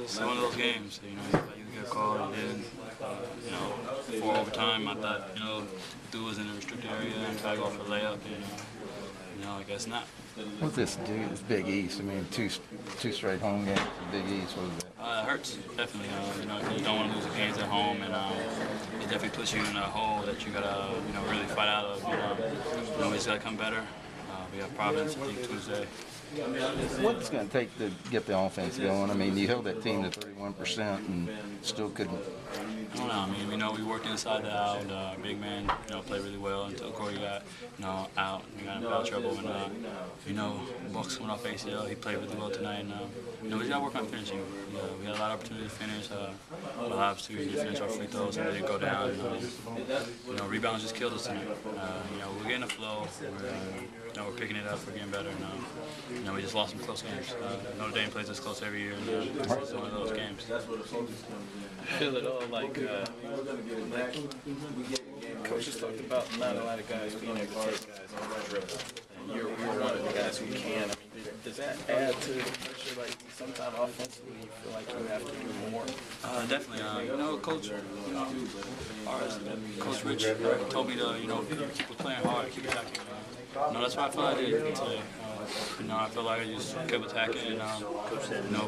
it's one of those games. You get a call, you did. Before overtime, I thought, the dude was in the restricted area and tried to go for a layup, and, I guess not. What's this Big East? I mean, two straight home games for Big East. What is that? It hurts, definitely. You don't want to lose the games at home, and it definitely puts you in a hole that you gotta, really fight out of. We just gotta come better. We have Providence, I think, Tuesday. What's it going to take to get the offense going? I mean, you held that team to 31% and still couldn't. I don't know. We worked inside the out. Big man, played really well until Corey got, out. We got in foul trouble, and Bucks went off ACL. He played really well tonight, and we just got to work on finishing. We had a lot of opportunity to finish. A lot of opportunity to finish our free throws, and they didn't go down. Rebounds just killed us tonight. We're getting a flow. We're picking it up. We're getting better. We just lost some close games. Notre Dame plays us close every year, and it's one of those games. I feel it all like Coach just talked about not a lot of guys being able to take guys on the dribble. And you're one of the guys who can. I mean, does that add to the pressure? Like, sometimes offensively, you feel like you have to do more? Definitely. Coach Rich told me to, keep playing hard, keep attacking. That's what I feel I did today. I feel like I just kept attacking and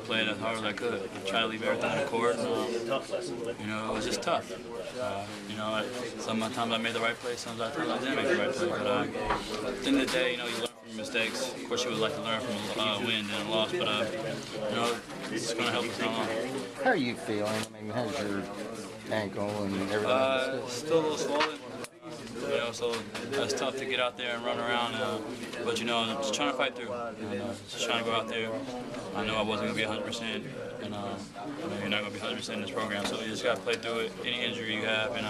playing as hard as I could. Try to leave everything on the court. It was just tough. Sometimes I made the right play, sometimes I didn't make the right play. But at the end of the day, you learn from your mistakes. Of course, you would like to learn from win and loss, but it's going to help us along. How are you feeling? I mean, how's your ankle and everything? Still a little swollen. So it's tough to get out there and run around, but just trying to fight through. Just trying to go out there. I know I wasn't going to be 100%, and you're not going to be 100% in this program. So you just got to play through it. Any injury you have, and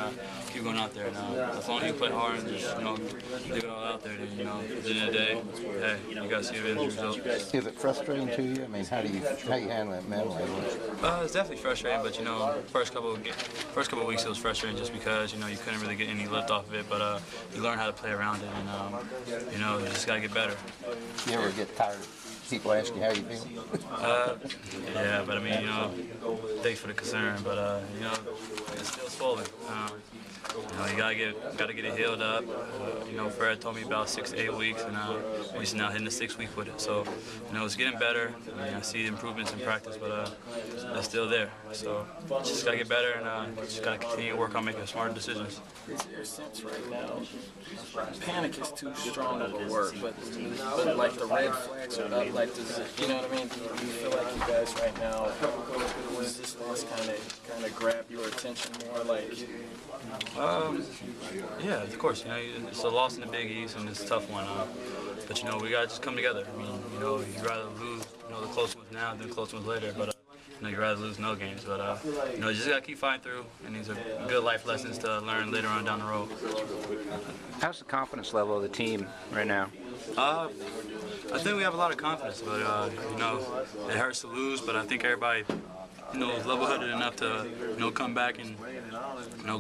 keep going out there. As long as you play hard and just leave it all out there, then at the end of the day, hey, you got to see the end result. Is it frustrating to you? I mean, how you handle it mentally? It's definitely frustrating, but first couple of weeks it was frustrating just because you couldn't really get any lift off of it, but you learn how to play around it, and you just gotta get better. You ever get tired of people asking how you feel? Yeah, but thanks for the concern, but it's still swollen. You gotta get it healed up. Fred told me about 6 to 8 weeks, and we're just now hitting the 6th week with it. So, it's getting better. I see the improvements in practice, but it's still there. So, just gotta get better, and just gotta continue to work on making smarter decisions. Is there a sense right now, panic is too strong of a word, but like the red flags are up, like does it, you know what I mean? Do you feel like you guys right now, does this loss kind of grab your attention more, like? Yeah, of course. It's a loss in the Big East, and it's a tough one. But we gotta just come together. You'd rather lose, the close ones now than the close ones later. But you'd rather lose no games. But you just gotta keep fighting through, and these are good life lessons to learn later on down the road. How's the confidence level of the team right now? I think we have a lot of confidence, but it hurts to lose. But I think everybody, is level-headed enough to, come back and,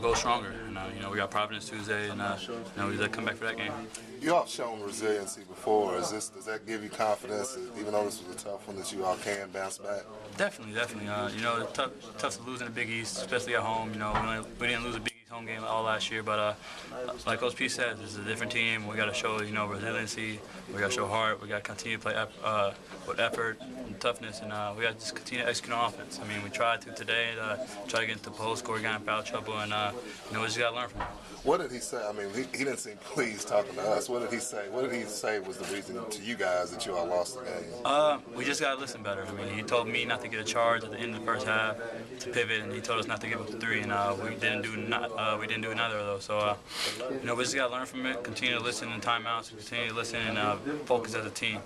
go stronger. And we got Providence Tuesday, and we got to come back for that game. You all shown resiliency before. Does that give you confidence, that even though this was a tough one, that you all can bounce back? Definitely. Tough to lose in the Big East, especially at home. We didn't lose a Big East home game all last year, but like Coach P said, this is a different team. We got to show, resiliency. We got to show heart. We got to continue to play with effort and toughness, and we got to just continue to execute on offense. We tried to today, try to get into post, score, got in foul trouble, and we just got to learn from him. What did he say? He didn't seem pleased talking to us. What did he say? What did he say was the reason to you guys that you all lost the game? We just got to listen better. He told me not to get a charge at the end of the first half to pivot, and he told us not to give up the three, and we didn't do neither of those. So, we just got to learn from it, continue to listen in timeouts, continue to listen and focus as a team.